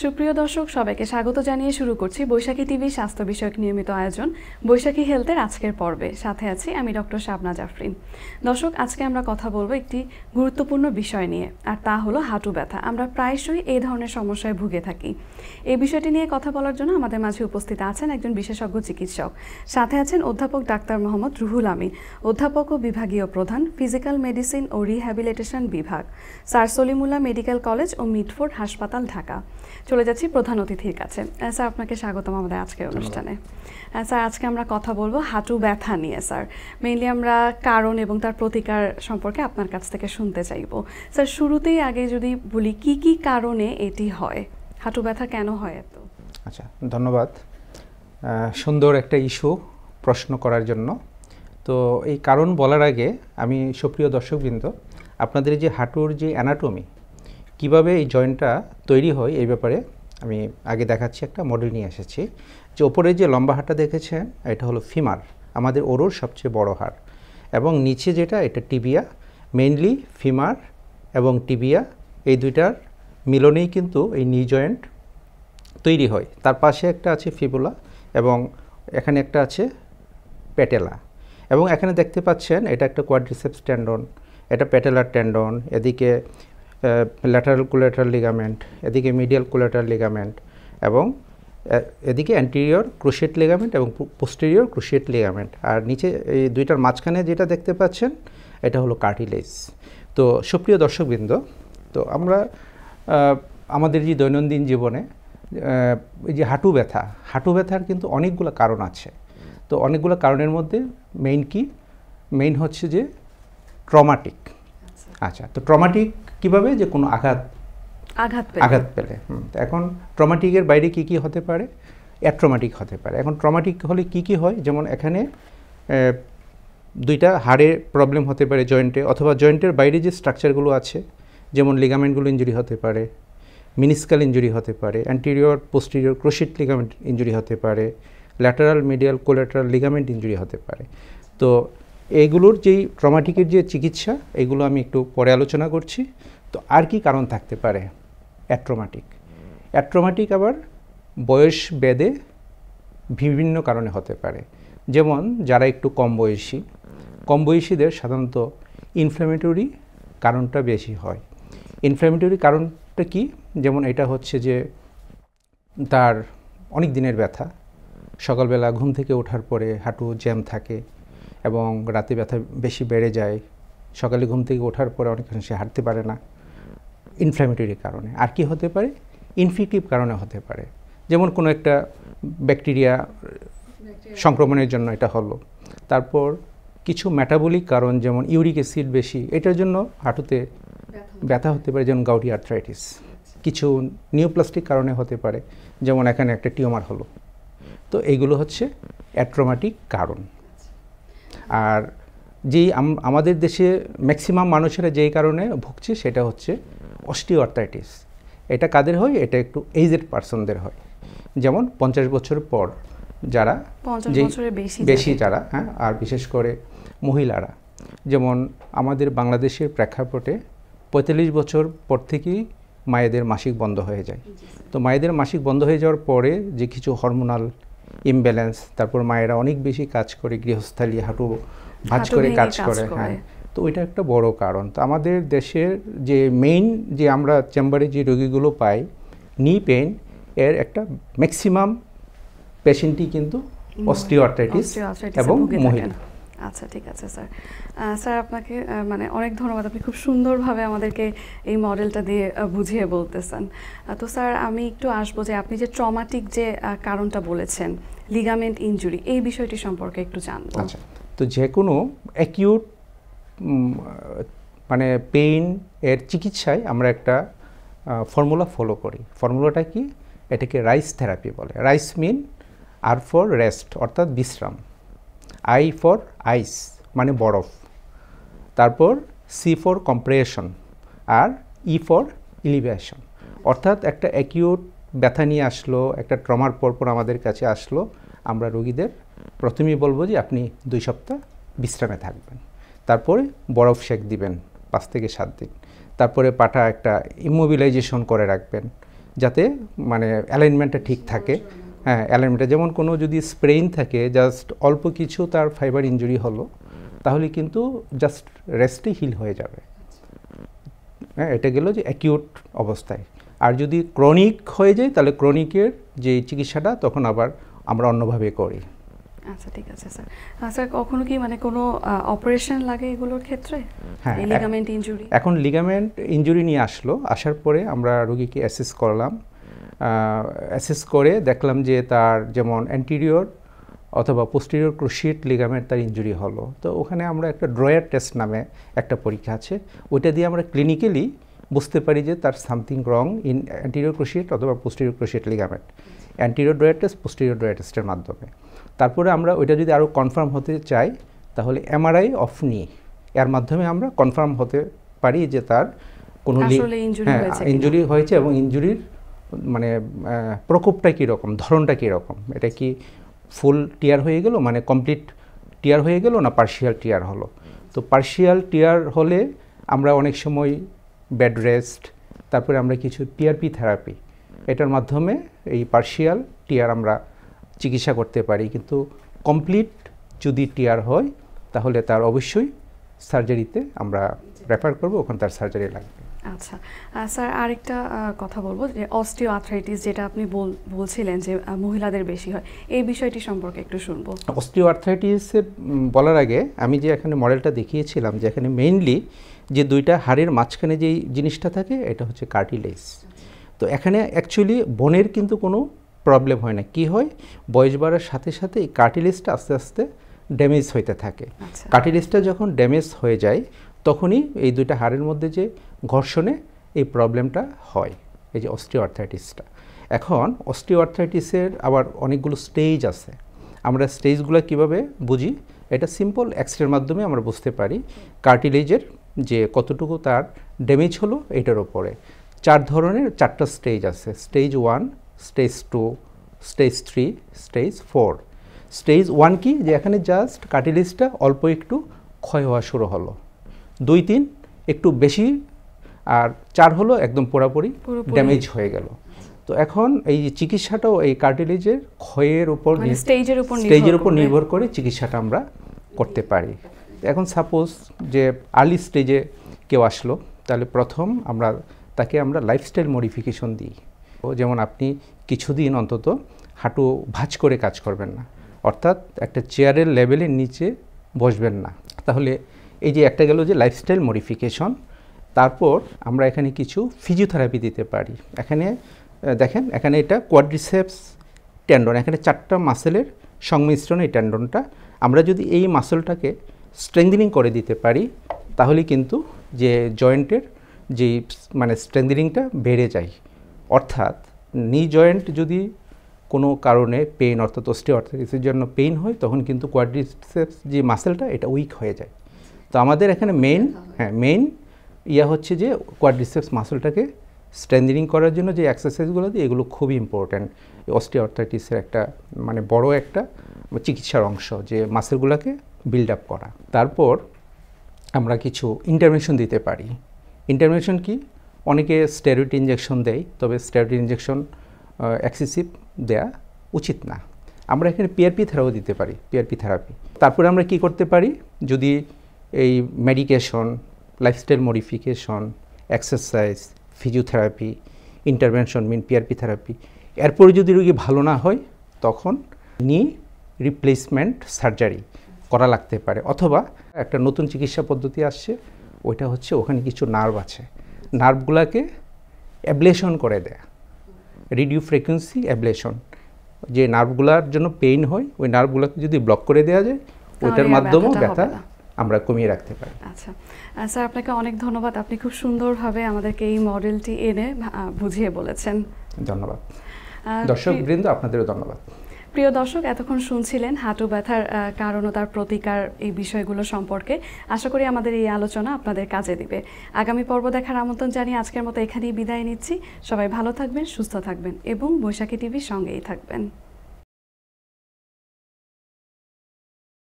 সুপ্রিয় দর্শক সবাইকে স্বাগত জানিয়ে শুরু করছি বৈশাখী টিভি স্বাস্থ্য বিষয়ক নিয়মিত আয়োজন বৈশাখী হেলথের আজকের পর্বে। সাথে আছি আমি ডক্টর শাবনাজ আফরিন। দর্শক, আজকে আমরা কথা বলবো একটি গুরুত্বপূর্ণ বিষয় নিয়ে, আর তা হলো হাঁটু ব্যথা। আমরা প্রায়শই এই ধরনের সমস্যায় ভুগে থাকি। এই বিষয়টি নিয়ে কথা বলার জন্য আমাদের মাঝে উপস্থিত আছেন একজন বিশেষজ্ঞ চিকিৎসক। সাথে আছেন অধ্যাপক ডাক্তার মোহাম্মদ রুহুল আমিন, অধ্যাপক ও বিভাগীয় প্রধান, ফিজিক্যাল মেডিসিন ও রিহ্যাবিলিটেশন বিভাগ, স্যার সলিমুল্লাহ মেডিকেল কলেজ ও মিডফোর্ড হাসপাতাল, ঢাকা। চলে যাচ্ছি প্রধান অতিথির কাছে। স্যার, আপনাকে স্বাগতম আমাদের আজকের অনুষ্ঠানে। স্যার, আজকে আমরা কথা বলবো হাঁটু ব্যথা নিয়ে। স্যার, মেইনলি আমরা কারণ এবং তার প্রতিকার সম্পর্কে আপনার কাছ থেকে শুনতে চাইবো। স্যার, শুরুতেই আগে যদি বলি কি কি কারণে এটি হয়, হাঁটু ব্যথা কেন হয় এত? আচ্ছা, ধন্যবাদ সুন্দর একটা ইস্যু প্রশ্ন করার জন্য। তো এই কারণ বলার আগে আমি সুপ্রিয় দর্শকবৃন্দ, আপনাদের যে হাঁটুর যে অ্যানাটমি, কিভাবে এই জয়েন্টটা তৈরি হয় এই ব্যাপারে আমি আগে দেখাচ্ছি। একটা মডেল নিয়ে এসেছি। যে ওপরে যে লম্বা হাড়টা দেখেছেন এটা হলো ফিমার, আমাদের ওরোর সবচেয়ে বড় হাড়, এবং নিচে যেটা এটা টিবিয়া। মেইনলি ফিমার এবং টিবিয়া এই দুইটার মিলনেই কিন্তু এই নি জয়েন্ট তৈরি হয়। তার পাশে একটা আছে ফিবুলা এবং এখানে একটা আছে প্যাটেলা, এবং এখানে দেখতে পাচ্ছেন এটা একটা কোয়াড্রিসেপস টেন্ডন, এটা প্যাটেলার টেন্ডন, এদিকে ল্যাটারাল কোলাটারাল লিগামেন্ট, এদিকে মিডিয়াল কোলাটারাল লিগামেন্ট, এবং এদিকে অ্যান্টেরিয়র ক্রুশিয়েট লিগামেন্ট এবং পোস্টেরিয়র ক্রুশিয়েট লিগামেন্ট, আর নিচে এই দুইটার মাঝখানে যেটা দেখতে পাচ্ছেন এটা হলো কার্টিলেজ। তো সুপ্রিয় দর্শকবৃন্দ, তো আমরা আমাদের যে দৈনন্দিন জীবনে এই যে হাঁটু ব্যথার কিন্তু অনেকগুলো কারণ আছে। তো অনেকগুলো কারণের মধ্যে মেইন হচ্ছে যে ট্রমাটিক। আচ্ছা, তো ট্রমাটিক কীভাবে? যে কোনো আঘাত পেলে। এখন ট্রমাটিকের বাইরে কি হতে পারে? অ্যাট্রমাটিক হতে পারে। এখন ট্রমাটিক হলে কি হয়? যেমন এখানে দুইটা হাড়ের প্রবলেম হতে পারে জয়েন্টে, অথবা জয়েন্টের বাইরে যে স্ট্রাকচারগুলো আছে, যেমন লিগামেন্টগুলো ইনজুরি হতে পারে, মিনিস্কাল ইনজুরি হতে পারে, anterior posterior cruciate ligament injury হতে পারে, lateral medial collateral ligament injury হতে পারে। তো এইগুলোর যেই ট্রমাটিকের যে চিকিৎসা, এগুলো আমি একটু পরে আলোচনা করছি। তো আর কি কারণ থাকতে পারে? অ্যাট্রমাটিক আবার বয়স বেদে বিভিন্ন কারণে হতে পারে। যেমন যারা একটু কম বয়সীদের সাধারণত ইনফ্ল্যামেটরি কারণটা বেশি হয়। ইনফ্ল্যামেটরি কারণটা কি? যেমন এটা হচ্ছে যে তার অনেক দিনের ব্যথা, সকালবেলা ঘুম থেকে ওঠার পরে হাঁটু জ্যাম থাকে এবং রাতে ব্যথা বেশি বেড়ে যায়, সকালে ঘুম থেকে ওঠার পরে অনেকক্ষণ সে হাঁটতে পারে না, ইনফ্ল্যামেটরি কারণে। আর কি হতে পারে? ইনফেক্টিভ কারণে হতে পারে, যেমন কোনো একটা ব্যাকটেরিয়া সংক্রমণের জন্য এটা হলো। তারপর কিছু মেটাবলিক কারণ, যেমন ইউরিক অ্যাসিড বেশি, এটার জন্য হাঁটুতে ব্যথা হতে পারে, যেমন গাউটি আর্থ্রাইটিস। কিছু নিউপ্লাস্টিক কারণে হতে পারে, যেমন এখানে একটা টিউমার হলো। তো এইগুলো হচ্ছে অ্যাট্রমাটিক কারণ। আর যেই আমাদের দেশে ম্যাক্সিমাম মানুষেরা যেই কারণে ভুগছে সেটা হচ্ছে অস্টিওআর্থ্রাইটিস। এটা কাদের হয়? এটা একটু এইজড পারসনদের হয়, যেমন 50 বছর পর যারা বেশি যারা, হ্যাঁ, আর বিশেষ করে মহিলারা। যেমন আমাদের বাংলাদেশের প্রেক্ষাপটে 45 বছর পর থেকেই মায়েদের মাসিক বন্ধ হয়ে যায়। তো মায়েদের মাসিক বন্ধ হয়ে যাওয়ার পরে যে কিছু হরমোনাল ইমব্যালেন্স, তারপর মায়েরা অনেক বেশি কাজ করে, গৃহস্থালী হাঁটু ভাঁজ করে কাজ করে, হ্যাঁ, তো ওইটা একটা বড় কারণ। তো আমাদের দেশের যে মেইন যে আমরা চেম্বারে যে রোগীগুলো পাই নি পেইন, এর একটা ম্যাক্সিমাম পেশেন্টই কিন্তু অস্টিওআর্থ্রাইটিস এবং মহিলা। আচ্ছা, ঠিক আছে স্যার। স্যার, আপনাকে মানে অনেক ধন্যবাদ। আপনি খুব সুন্দরভাবে আমাদেরকে এই মডেলটা দিয়ে বুঝিয়ে বলতেছেন। তো স্যার, আমি একটু আসবো যে আপনি যে ট্রমাটিক যে কারণটা বলেছেন, লিগামেন্ট ইনজুরি, এই বিষয়টি সম্পর্কে একটু জানবো। আচ্ছা, তো যে কোনো অ্যাকিউট মানে পেইন এর চিকিৎসায় আমরা একটা ফর্মুলা ফলো করি। ফর্মুলাটা কি? এটাকে রাইস থেরাপি বলে। RICE mean R for rest, অর্থাৎ বিশ্রাম, আই ফর আইস মানে বরফ, তারপর সি ফর কম্প্রেশন, আর ই ফর ইলিভেশন। অর্থাৎ একটা অ্যাকিউট ব্যথা নিয়ে আসলো, একটা ট্রমার পরপর আমাদের কাছে আসলো, আমরা রোগীদের প্রথমেই বলবো যে আপনি 2 সপ্তাহ বিশ্রামে থাকবেন, তারপরে বরফ সেক দিবেন 5 থেকে 7 দিন, তারপরে পাটা একটা ইমোবিলাইজেশন করে রাখবেন, যাতে মানে অ্যালাইনমেন্টটা ঠিক থাকে। হ্যাঁ, অ্যালাইনমেন্টটা যেমন কোনো যদি স্প্রেইন থাকে, জাস্ট অল্প কিছু তার ফাইবার ইনজুরি হলো, তাহলে কিন্তু জাস্ট রেস্টে হিল হয়ে যাবে। হ্যাঁ, এটা গেল যে অ্যাকিউট অবস্থায়। আর যদি ক্রনিক হয়ে যায় তাহলে ক্রনিকের যে চিকিৎসাটা তখন আবার আমরা অন্যভাবে করি। আচ্ছা, ঠিক আছে স্যার। স্যার, কখনো কি মানে কোনো অপারেশন লাগে এগুলোর ক্ষেত্রে? হ্যাঁ, লিগামেন্ট ইনজুরি। এখন লিগামেন্ট ইনজুরি নিয়ে আসার পরে আমরা রোগীকে অ্যাসেস করলাম। অ্যাসেস করে দেখলাম যে তার যেমন অ্যান্টিরিয়র অথবা পোস্টেরিয়র ক্রুশিয়েট লিগামেন্ট তার ইনজুরি হলো। তো ওখানে আমরা একটা ড্রয়ার টেস্ট নামে একটা পরীক্ষা আছে, ওইটা দিয়ে আমরা ক্লিনিক্যালি বুঝতে পারি যে তার something wrong in anterior cruciate অথবা posterior cruciate ligament, anterior drawer test, posterior drawer টেস্টের মাধ্যমে। তারপরে আমরা ওইটা যদি আরও কনফার্ম হতে চাই তাহলে এমআরআই অফ নি, এর মাধ্যমে আমরা কনফার্ম হতে পারি যে তার কোনো ইনজুরি হয়েছে এবং ইনজুরির মানে প্রকোপটা কীরকম, ধরনটা কীরকম, এটা কি ফুল টিয়ার হয়ে গেল, মানে কমপ্লিট টিয়ার হয়ে গেল, না পার্শিয়াল টিয়ার হলো। তো পার্শিয়াল টিয়ার হলে আমরা অনেক সময় বেড রেস্ট, তারপরে আমরা কিছু পিআরপি থেরাপি, এটার মাধ্যমে এই পার্শিয়াল টিয়ার আমরা চিকিৎসা করতে পারি। কিন্তু কমপ্লিট যদি টিয়ার হয় তাহলে তার অবশ্যই সার্জারিতে আমরা রেফার করব, ওখানে তার সার্জারি লাগবে। আচ্ছা স্যার, আরেকটা কথা বলবো যে অস্টিও আর্থ্রাইটিস, যেটা আপনি বলছিলেন যে মহিলাদের বেশি হয়, এই বিষয়টি সম্পর্কে একটু শুনবো। অস্টিও আর্থ্রাইটিসের বলার আগে আমি যে এখানে মডেলটা দেখিয়েছিলাম, যে এখানে মেইনলি যে দুইটা হাড়ের মাঝখানে যেই জিনিসটা থাকে এটা হচ্ছে কার্টিলেজ। তো এখানে অ্যাকচুয়ালি বোনের কিন্তু কোনো প্রবলেম হয় না। কি হয়, বয়স বাড়ার সাথে সাথে এই কার্টিলেজটা আস্তে আস্তে ড্যামেজ হইতে থাকে। কার্টিলেজটা যখন ড্যামেজ হয়ে যায় তখনই এই দুইটা হাড়ের মধ্যে যে ঘর্ষণে এই প্রবলেমটা হয়, এই যে অস্টিও আর্থ্রাইটিসটা। এখন অস্টিও আর্থ্রাইটিসের আবার অনেকগুলো স্টেজ আছে। আমরা স্টেজগুলো কিভাবে বুঝি, এটা সিম্পল এক্সরের মাধ্যমে আমরা বুঝতে পারি কার্টিলেজের যে কতটুকু তার ড্যামেজ হলো এটার ওপরে। 4 ধরনের 4টা স্টেজ আছে, stage 1, stage 2, stage 3, stage 4। Stage 1 কি, যে এখানে জাস্ট কার্টিলেজটা অল্প একটু ক্ষয় হওয়া শুরু হলো, 2, 3 একটু বেশি, আর 4 হলো একদম পুরোপুরি ড্যামেজ হয়ে গেল। তো এখন এই চিকিৎসাটাও এই কার্টিলেজের ক্ষয়ের উপর, স্টেজের উপর নির্ভর করে চিকিৎসাটা আমরা করতে পারি। এখন সাপোজ যে আর্লি স্টেজে কেউ আসলো, তাহলে প্রথম তাকে আমরা লাইফস্টাইল মডিফিকেশন দিই। যেমন আপনি কিছুদিন অন্তত হাঁটু ভাঁজ করে কাজ করবেন না, অর্থাৎ একটা চেয়ারের লেভেলের নিচে বসবেন না। তাহলে এই যে একটা গেল যে লাইফস্টাইল মডিফিকেশন। তারপর আমরা এখানে কিছু ফিজিওথেরাপি দিতে পারি। এখানে দেখেন, এখানে এটা কোয়াড্রিসেপস টেন্ডন, এখানে 4টা মাসেলের সংমিশ্রণ এই টেন্ডনটা। আমরা যদি এই মাসেলটাকে স্ট্রেংথেনিং করে দিতে পারি তাহলে কিন্তু যে জয়েন্টের যে মানে স্ট্রেংথেনিংটা বেড়ে যায়। অর্থাৎ নি জয়েন্ট যদি কোনো কারণে পেইন, অর্থাৎ অস্টিও আর্থ্রাইটিসের জন্য পেইন হয়, তখন কিন্তু কোয়াড্রিসেপস যে মাসেলটা এটা উইক হয়ে যায়। তো আমাদের এখানে মেইন হচ্ছে যে কোয়াড্রিসেপস মাসেলটাকে স্ট্রেংথেনিং করার জন্য যে এক্সারসাইজগুলো দিই, এগুলো খুবই ইম্পর্ট্যান্ট। অস্টিও আর্থ্রাইটিসের একটা মানে বড় একটা চিকিৎসার অংশ, যে মাসেলগুলোকে বিল্ড আপ করা। তারপর আমরা কিছু ইন্টারভেনশন দিতে পারি। ইন্টারভেনশন কি, অনেকে স্টেরয়েড ইনজেকশন দেয়, তবে স্টেরয়েড ইনজেকশন এক্সেসিভ দেয়া উচিত না। আমরা এখানে পিআরপি থেরাপি দিতে পারি, পিআরপি থেরাপি। তারপরে আমরা কি করতে পারি, যদি এই medication, lifestyle modification, exercise, physiotherapy, intervention mean PRP therapy, এরপরে যদি রোগী ভালো না হয় তখন নি রিপ্লেসমেন্ট সার্জারি করা লাগতে পারে। অথবা একটা নতুন চিকিৎসা পদ্ধতি আসছে, ওইটা হচ্ছে ওখানে কিছু নার্ভ আছে, নার্ভগুলোকে অ্যাবলেশন করে দেয়া, রেডিও ফ্রিকোয়েন্সি অ্যাবলেশন। যে নার্ভগুলোর জন্য পেইন হয়, ওই নার্ভগুলোকে যদি ব্লক করে দেওয়া যায়, ওইটার মাধ্যমেও ব্যথা আমরা কমিয়ে রাখতে পারি। আচ্ছা স্যার, আপনাকে অনেক ধন্যবাদ। আপনি খুব সুন্দরভাবে আমাদেরকে এই মডেলটি এনে বুঝিয়ে বলেছেন। ধন্যবাদ দর্শকবৃন্দ, আপনাদেরও ধন্যবাদ। প্রিয় দর্শক, এতক্ষণ শুনছিলেন হাঁটু ব্যথার কারণ ও তার প্রতিকার, এই বিষয়গুলো সম্পর্কে। আশা করি আমাদের এই আলোচনা আপনাদের কাজে দিবে। আগামী পর্ব দেখার আমন্ত্রণ জানিয়ে আজকের মতো এখানেই বিদায় নিচ্ছি। সবাই ভালো থাকবেন, সুস্থ থাকবেন এবং বৈশাখী টিভির সঙ্গেই থাকবেন।